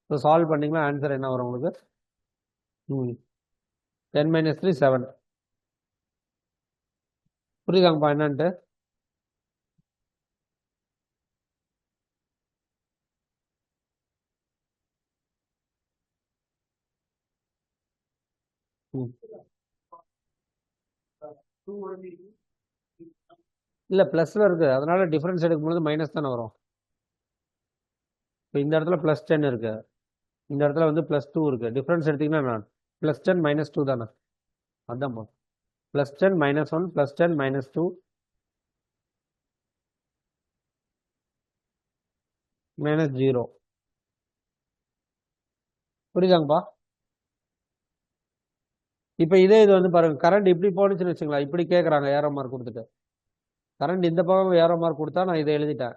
ஸோ சால்வ் பண்ணிங்கன்னா ஆன்சர் என்ன வரும் உங்களுக்கு? 10 - 3 7. புரியுதாங்கப்பா என்னன்ட்டு? இல்லை ப்ளஸில் இருக்குது, அதனால டிஃப்ரென்ஸ் எடுக்கும்போது மைனஸ் தானே வரும். இப்போ இந்த இடத்துல +10 இருக்கு, இந்த இடத்துல வந்து +2 இருக்கு. டிஃப்ரென்ஸ் எடுத்தீங்கன்னா நான் +10 - 2 தானே. அதான் +10 - 1 +10 - 2 -0. புரியுதாங்கப்பா? இப்போ இதே இது வந்து பாருங்க, கரண்ட் இப்படி போனுச்சுன்னு வச்சுங்களா, இப்படி கேட்குறாங்க ஏரோ மார்க் கொடுத்துட்டு. கரண்ட் இந்த பக்கம் ஏரோ மார்க் கொடுத்தா நான் இதை எழுதிட்டேன்.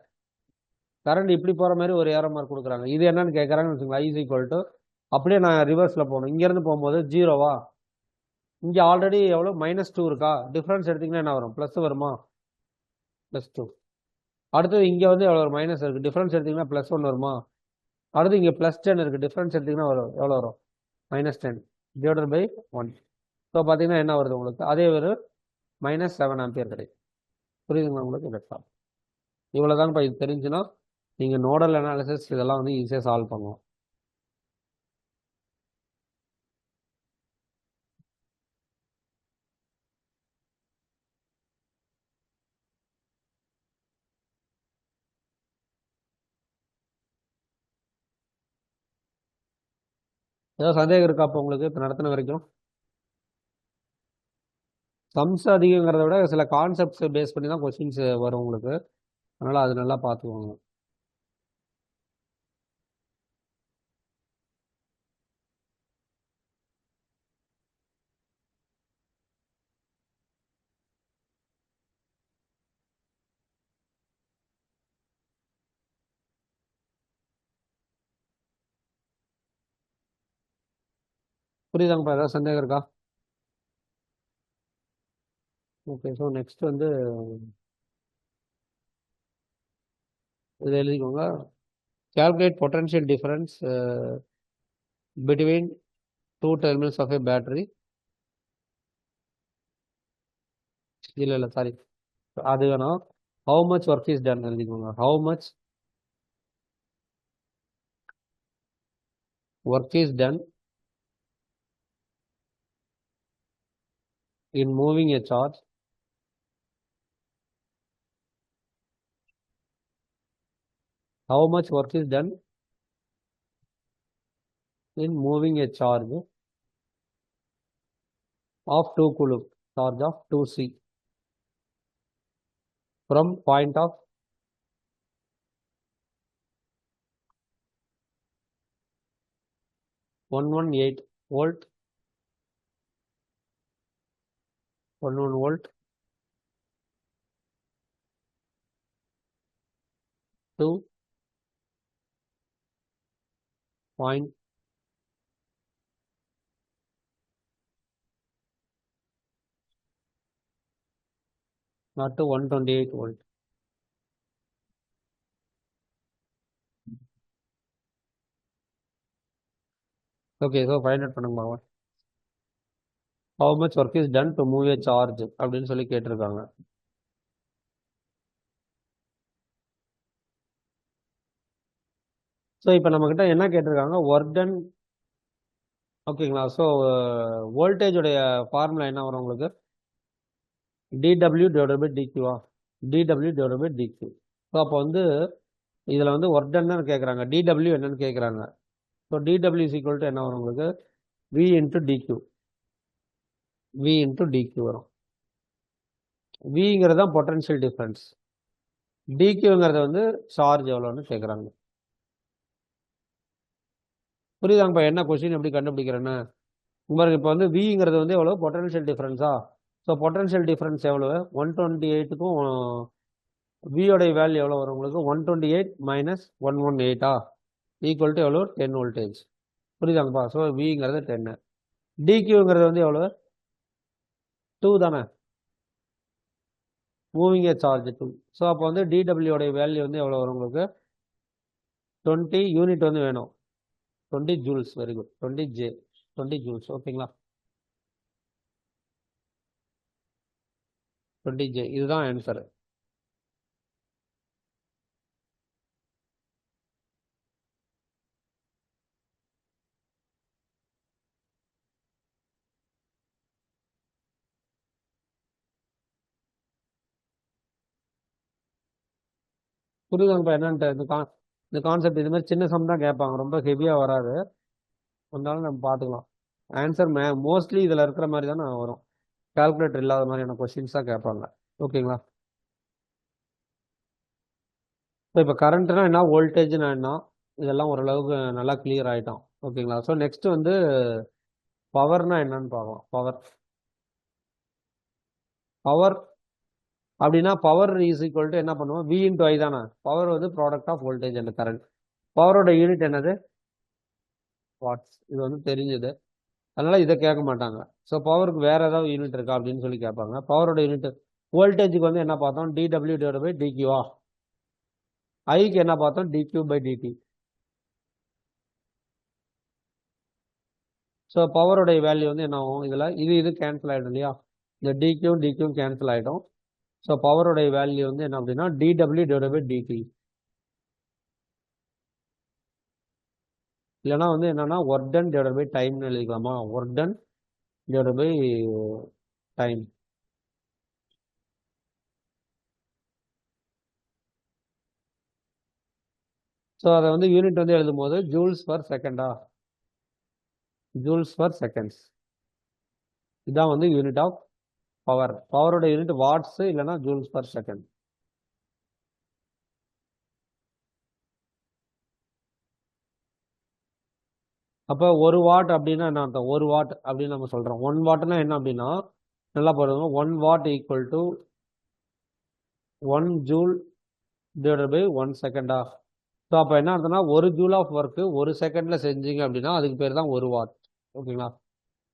கரண்ட் இப்படி போகிற மாதிரி ஒரு ஏரோ மார்க் கொடுக்குறாங்க, இது என்னன்னு கேட்குறாங்கன்னு வச்சுங்களா, I = அப்படியே நான் ரிவர்ஸில் போகணும். இங்கேருந்து போகும்போது 0வா இங்கே ஆல்ரெடி எவ்வளோ -2 இருக்கா, டிஃப்ரென்ஸ் எடுத்திங்கன்னா என்ன வரும், ப்ளஸ் வருமா, +2. அடுத்தது இங்கே வந்து எவ்வளோ வரும், மைனஸ் இருக்குது, டிஃப்ரென்ஸ் எடுத்திங்கன்னா +1 வருமா. அடுத்து இங்கே +10 இருக்குது, டிஃப்ரென்ஸ் எடுத்திங்கன்னா எவ்வளோ வரும், -10 டிவைடட் பை 1. ஸோ பார்த்தீங்கன்னா என்ன வருது உங்களுக்கு, அதே ஒரு -7 ஆம்பியர் கிடைக்கும். புரியுதுங்களா உங்களுக்கு, வெக்டார். இவ்வளோ தான்ப்பா. இது தெரிஞ்சுன்னா நீங்கள் நோடல் அனாலிசிஸ் இதெல்லாம் வந்து ஈஸியாக சால்வ் பண்ணுவோம். ஏதாவது சந்தேகம் இருக்கா அப்போ உங்களுக்கு இப்போ நடத்தின வரைக்கும்? சம்ஸ் அதிகங்கிறத விட சில கான்செப்ட்ஸ் பேஸ் பண்ணி தான் கொஸ்டின்ஸ் வரும் உங்களுக்கு. அதனால் அது நல்லா பார்த்துக்கோங்க. புரியுதாங்கப்பா? ஏதாவது சந்தேகம் இருக்கா? ஓகே. ஸோ நெக்ஸ்ட் வந்து இதை எழுதிக்கோங்க. Calculate potential difference between 2 terminals of a battery. இல்லை சாரி, அது வேணாம். How much work is done எழுதிக்கோங்க. How much work is done in moving a charge how much work is done in moving a charge of 2 coulomb, charge of 2c from point of (118 volt) 11 volt to point not to 128 volt. Okay, so find out பண்ணுங்க பாருங்க. How much work is done to move a charge அப்படின்னு சொல்லி கேட்டிருக்காங்க. So இப்போ நம்மக்கிட்ட என்ன கேட்டிருக்காங்க, work done. ஓகேங்களா. ஸோ வோல்டேஜுடைய ஃபார்முலா என்ன வரும் உங்களுக்கு, dW டிவைடட் பை dQவா, dW divided by dQ. So அப்போ வந்து இதில் வந்து ஒர்க் டன் கேட்குறாங்க, dW என்னன்னு கேட்குறாங்க. So dW is equal to என்ன வரும் உங்களுக்கு, V into dQ. V into dQ வரும். Vங்கிறது தான் பொட்டன்ஷியல் டிஃப்ரென்ஸ், dQங்கிறது வந்து சார்ஜ் எவ்வளோன்னு கேட்குறாங்க. புரியுதாங்கப்பா என்ன கொஸ்டின் எப்படி கண்டுபிடிக்கிறேன்னு? உங்களுக்கு இப்போ வந்து Vங்கிறது வந்து எவ்வளோ, பொட்டன்ஷியல் டிஃப்ரென்ஸா. ஸோ பொட்டன்ஷியல் டிஃப்ரென்ஸ் எவ்வளோ, 128க்கும் வியோடைய வேல்யூ எவ்வளோ வரும் உங்களுக்கு, 128 மைனஸ் 118 ஈக்குவல் டு எவ்வளோ, 10 வோல்டேஜ். புரியுதாங்கப்பா. ஸோ விங்கிறது 10, டிக்யூங்கிறது வந்து எவ்வளோ, 2 தானே, மூவிங் ஏ சார்ஜ் 2. ஸோ அப்போ வந்து டிடபிள்யூடைய வேல்யூ வந்து எவ்வளோ வரும் உங்களுக்கு, 20 யூனிட் வந்து வேணும், 20 ஜூல்ஸ். Very good, 20 joules. ஓகேங்களா, 20 J, இதுதான் ஆன்சரு. புரியுதாங்கப்பா என்னன்ட்டு, இந்த கான்செப்ட் இது மாதிரி சின்ன சம் தான் கேட்பாங்க, ரொம்ப ஹெவியாக வராது, வந்தாலும் நம்ம பார்த்துக்கலாம். ஆன்சர் மோஸ்ட்லி இதில் இருக்கிற மாதிரி தானே வரும், கால்குலேட்டர் இல்லாத மாதிரியான கொஸ்டின்ஸ் தான் கேட்பாங்க. ஓகேங்களா. இப்போ கரண்ட்னா என்ன, வோல்டேஜ்னா என்ன, இதெல்லாம் ஓரளவுக்கு நல்லா கிளியர் ஆகிட்டோம். ஓகேங்களா. ஸோ நெக்ஸ்ட் வந்து பவர்னா என்னன்னு பார்க்கலாம். பவர் அப்படின்னா பவர் இஸ் ஈக்குவல் டு என்ன பண்ணுவோம், V இன்டு I தானே. பவர் வந்து product of voltage and current. பவரோட யூனிட் என்னது, வாட்ஸ். இது வந்து தெரிஞ்சது. அதனால இதை கேட்க மாட்டாங்க. ஸோ பவருக்கு வேற ஏதாவது யூனிட் இருக்கா அப்படின்னு சொல்லி கேட்பாங்க. பவரோட யூனிட் வோல்டேஜுக்கு வந்து என்ன பார்த்தோம், டிடபிள்யூ டிவைட் பை டிக்யூவா. ஐக்கு என்ன பார்த்தோம், டிக்யூ பை டிடி. ஸோ பவருடைய வேல்யூ வந்து என்ன ஆகும், இதில் இது கேன்சல் ஆகிடும் இல்லையா, இந்த டிக்யூ கேன்சல் ஆகிடும். ஸோ பவருடைய வேல்யூ வந்து என்ன அப்படின்னா டிடபிள்யூ டிவைட் பை டிடி. இல்லைனா வந்து என்னன்னா ஒர்க் டன் டிவைட் பை டைம்னு எழுதிக்கலாமா, work done divide by time. So அதை வந்து யூனிட் வந்து எழுதும் போது ஜூல்ஸ் பர் செகண்டா, ஜூல்ஸ் பர் செகண்ட்ஸ். இதான் வந்து யூனிட் ஆஃப் பவர். பவரோட யூனிட் வாட்ஸ் இல்லைனா ஜூல்ஸ் பர் செகண்ட். அப்போ ஒரு வாட் அப்படின்னா என்ன அர்த்தம், ஒரு வாட் அப்படின்னு நம்ம சொல்றோம். 1 வாட்னா என்ன அப்படின்னா, நல்லா பாருங்க, 1 watt equal to 1 joule divided by 1 செகண்டா. ஸோ அப்போ என்ன அர்த்தம்னா, ஒரு ஜூல் ஆஃப் ஒர்க்கு ஒரு செகண்ட்ல செஞ்சீங்க அப்படின்னா அதுக்கு பேர் தான் ஒரு வாட். ஓகேங்களா.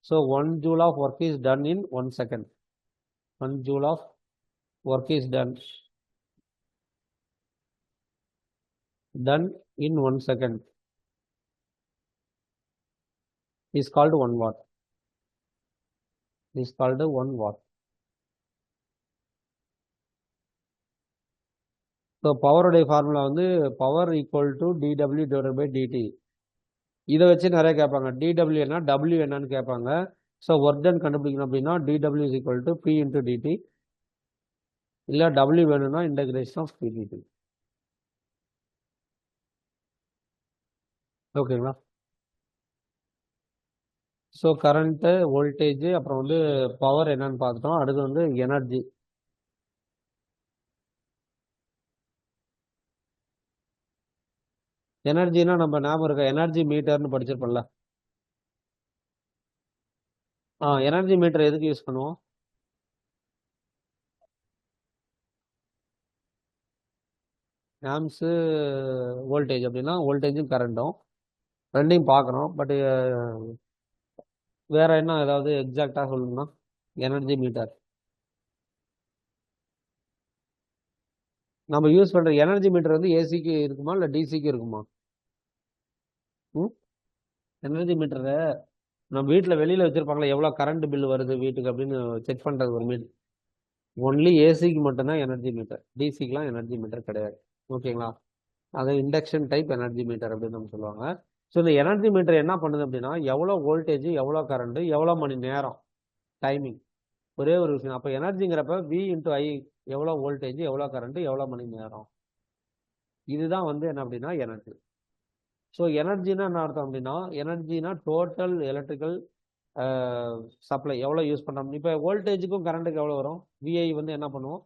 So 1 joule of work is done in 1 second. 1 joule of work is done in 1 second is called 1 watt. Is called 1 watt. So பவருடைய ஃபார்முலா வந்து பவர் ஈக்குவல் டு டிடபிள்யூ டிவைட் பை டிடி. இதை வச்சு நிறைய கேட்பாங்க. டிடபிள்யூ என்ன, W என்னன்னு கேட்பாங்க. ஸோ ஒர்க் டன் கண்டுபிடிக்கணும் அப்படின்னா டிடபிள்யூ is equal to P into dt. இல்லை டபிள்யூ வேணும்னா இன்டகிரேஷன் ஆஃப் பிடிடி. ஓகேங்களா. ஸோ கரண்ட்டு, வோல்டேஜ், அப்புறம் வந்து பவர் என்னன்னு பார்த்துட்டோம். அடுத்து வந்து எனர்ஜி. எனர்ஜினா நம்ம ஞாபகம் இருக்க எனர்ஜி மீட்டர்னு படிச்சிருப்போம்ல. எனர்ஜி மீட்டர் எதுக்கு யூஸ் பண்ணுவோம், ஆம்ஸு வோல்டேஜ் அப்படின்னா வோல்டேஜும் கரண்ட்டும் ரெண்டையும் பார்க்குறோம். பட் வேற என்ன ஏதாவது எக்ஸாக்டாக சொல்லணும்னா எனர்ஜி மீட்டர் நம்ம யூஸ் பண்ணுற எனர்ஜி மீட்டர் வந்து ஏசிக்கு இருக்குமா இல்லை டிசிக்கு இருக்குமா? எனர்ஜி மீட்டரை நம்ம வீட்டில் வெளியில் வச்சுருப்பாங்களா, எவ்வளோ கரண்ட் பில் வருது வீட்டுக்கு அப்படின்னு செக் பண்ணுறது ஒரு மீட்டர். ஒன்லி ஏசிக்கு மட்டும்தான் எனர்ஜி மீட்டர், டிசிக்கெலாம் எனர்ஜி மீட்டர் கிடையாது. ஓகேங்களா. அது இண்டக்ஷன் டைப் எனர்ஜி மீட்டர் அப்படின்னு நம்ம சொல்லுவாங்க. ஸோ இந்த எனர்ஜி மீட்டர் என்ன பண்ணுது அப்படின்னா எவ்வளோ வோல்டேஜ், எவ்வளோ கரண்ட், எவ்வளோ மணி நேரம், டைமிங், ஒரே ஒரு விஷயம். அப்போ எனர்ஜிங்கிறப்ப வி இன்ட்டு ஐ, எவ்வளோ வோல்டேஜ், எவ்வளோ கரண்ட், எவ்வளோ மணி நேரம், இதுதான் வந்து என்ன அப்படின்னா எனர்ஜி. ஸோ எனர்ஜினா என்ன அர்த்தம் அப்படின்னா, எனர்ஜினா டோட்டல் எலக்ட்ரிக்கல் சப்ளை எவ்வளோ யூஸ் பண்ணுறோம். இப்போ வோல்டேஜுக்கும் கரண்ட்டுக்கு எவ்வளோ வரும், விஐ வந்து என்ன பண்ணுவோம்,